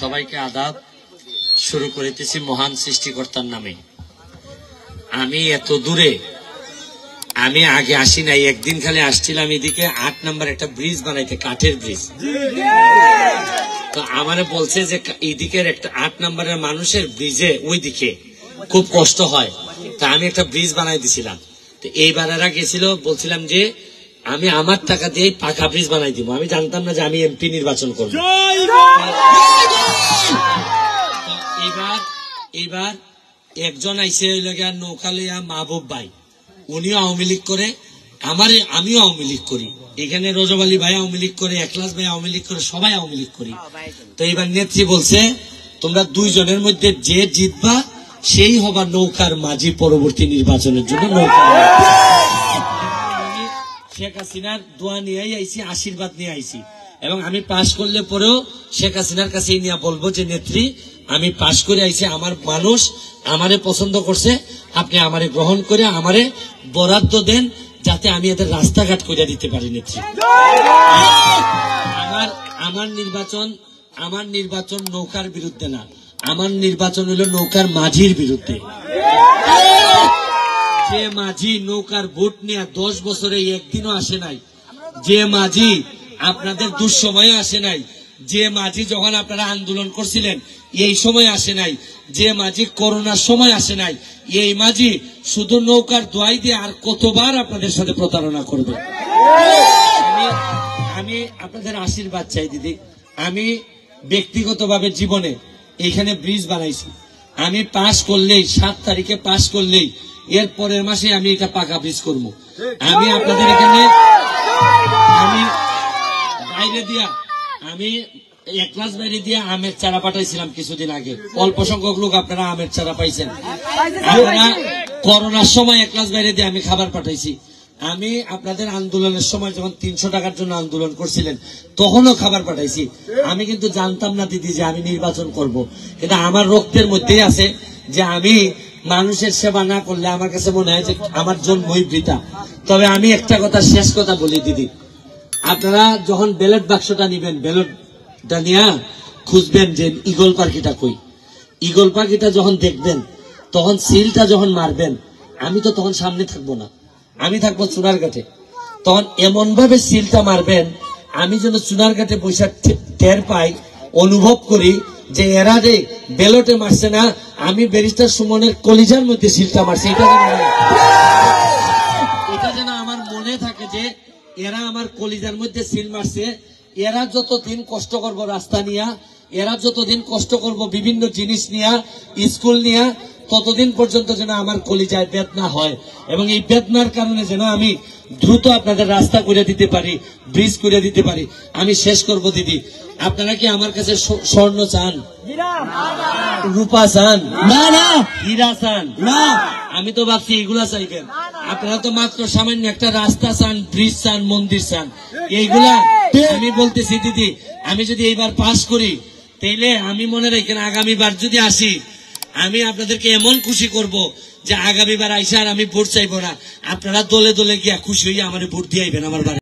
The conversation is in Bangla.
সবাইকে আদাব। শুরু করিতেছি মহান সৃষ্টিকর্তার নামে। আমি এত দূরে আমি আগে আসি নাই, একদিন খালি আসছিলাম এদিকে 8 নম্বর একটা ব্রিজ বানাইতে, কাঠের ব্রিজ। তো আমারে বলছে যে এদিকের একটা 8 নম্বরের মানুষের ব্রিজে ওইদিকে খুব কষ্ট হয়, তা আমি একটা ব্রিজ বানাই দিছিলাম। তো এইবার এরা গেছিল, বলছিলাম যে আমি আমার টাকা দিয়ে পাকা ব্রিজ বানাই দিব। আমি জানতাম না যে আমি এমপি নির্বাচন করব। এবার একজন আইসে নৌকা লইয়া মাহবুব ভাই, উনিও আওয়ামী লীগ করে, আমিও আওয়ামী লীগ করি, এখানে রজব আলী ভাই আওয়ামী লীগ করে, একলাস ভাই আওয়ামী লীগ করে, সবাই আওয়ামী লীগ করি। তো এবার নেত্রী বলছে তোমরা দুইজনের মধ্যে যে জিতবা সেই হবা নৌকার মাঝি পরবর্তী নির্বাচনের জন্য। নৌকা শেখ হাসিনার দোয়া নিয়ে আইছি, আশীর্বাদ নিয়ে আইছি, এবং আমি পাশ করলে পরেও শেখ হাসিনার কাছে নিয়ে বলবো যে নেত্রী আমি পাশ করে আইছি, আমার মানুষ আমারে পছন্দ করছে, আপনি আমারে গ্রহণ করে আমারে বরাদ্দ দেন যাতে আমি এদের রাস্তাঘাট করে দিতে পারি। নেত্রী আমার নির্বাচন নৌকার বিরুদ্ধে না, আমার নির্বাচন হলো নৌকার মাঝির বিরুদ্ধে। যে মাঝি নৌকার ভোট নিয়ে 10 বছরে একদিনও আসে নাই, যে মাঝি আপনাদের দুঃসময়ে আসে নাই, যে মাঝি যখন আপনারা আন্দোলন করছিলেন এই সময় আসে নাই, যে মাঝি করোনার সময় আসে নাই, এই মাঝি শুধু নৌকার দোয়াই দিয়ে আর কতবার আপনাদের সাথে প্রতারণা করবে। আমি আপনাদের আশীর্বাদ চাই দিদি। আমি ব্যক্তিগতভাবে জীবনে এইখানে ব্রিজ বানাইছি, আমি পাশ করলেই 7 তারিখে পাশ করলেই এর পরের মাসে আমি এটা পাকা ব্রিজ করবো। আমি আপনাদের এখানে আমি বাইরে দিয়া আমি একলাস বাইরে দিয়ে আমের চারা পাঠাইছিলাম কিছুদিন আগে, অল্প সংখ্যক লোক আপনারা আমের চারা পাইছেন। আপনারা করোনার সময় একলাস বাইরে দিয়ে আমি খাবার পাঠাইছি। আমি আপনাদের আন্দোলনের সময় যখন 300 টাকার জন্য আন্দোলন করছিলেন তখনও খাবার পাঠাইছি। আমি কিন্তু জানতাম না দিদি যে আমি নির্বাচন করব, কিন্তু আমার রক্তের মধ্যেই আছে যে আমি মানুষের সেবা না করলে আমার কাছে মনে হয় যে আমার জন্মই বৃথা। তবে আমি একটা কথা, শেষ কথা বলি দিদি, আপনারা যখন ব্যালট বাক্সটা নিবেন, ব্যালটটা নিয়ে খুঁজবেন যে ঈগল পাখিটা কই। ঈগল পাখিটা যখন দেখবেন তখন সিলটা যখন মারবেন, আমি তো তখন সামনে থাকবো না, আমি থাকবো চুনারঘাটে। তখন এমন ভাবে সিলটা মারবেন আমি যেন চুনারঘাটে বৈশাখ টের পাই, অনুভব করি যে এরা যে ব্যালটে মারছে না, আমি ব্যারিস্টার সুমনের কলিজার মধ্যে সিলটা মারছি। এটা যেন আমার মনে থাকে যে এরা আমার কলিজার মধ্যে সিল মারছে। এরা যতদিন কষ্ট করবো রাস্তা নিয়া, এরা যতদিন কষ্ট করব বিভিন্ন জিনিস নিয়া, স্কুল নিয়া, ততদিন পর্যন্ত যেন আমার কলিজায় বেদনা হয়, এবং এই বেদনার কারণে যেন আমি দ্রুত আপনাদের রাস্তা করে দিতে পারি, ব্রিজ করে দিতে পারি। আমি শেষ করব দিদি, আপনারা কি আমার কাছে স্বর্ণ চান, রূপা চান, না হীরা চান? না, আমি তো ভাবছি এগুলা চাইবেন। আপনারা তো মাত্র সামান্য একটা রাস্তা চান, ব্রিজ চান, মন্দির চান, এইগুলা। আমি বলতেছি দিদি, আমি যদি এইবার পাস করি তাইলে আমি মনে রাখেন আগামীবার যদি আসি আমি আপনাদেরকে এমন খুশি করব যে আগামীবার আইসা আর আমি ভোট চাইবো না, আপনারা দলে দলে গিয়া খুশি হইয়া আমার ভোট দিয়ে আইবেন আমার বাড়ি।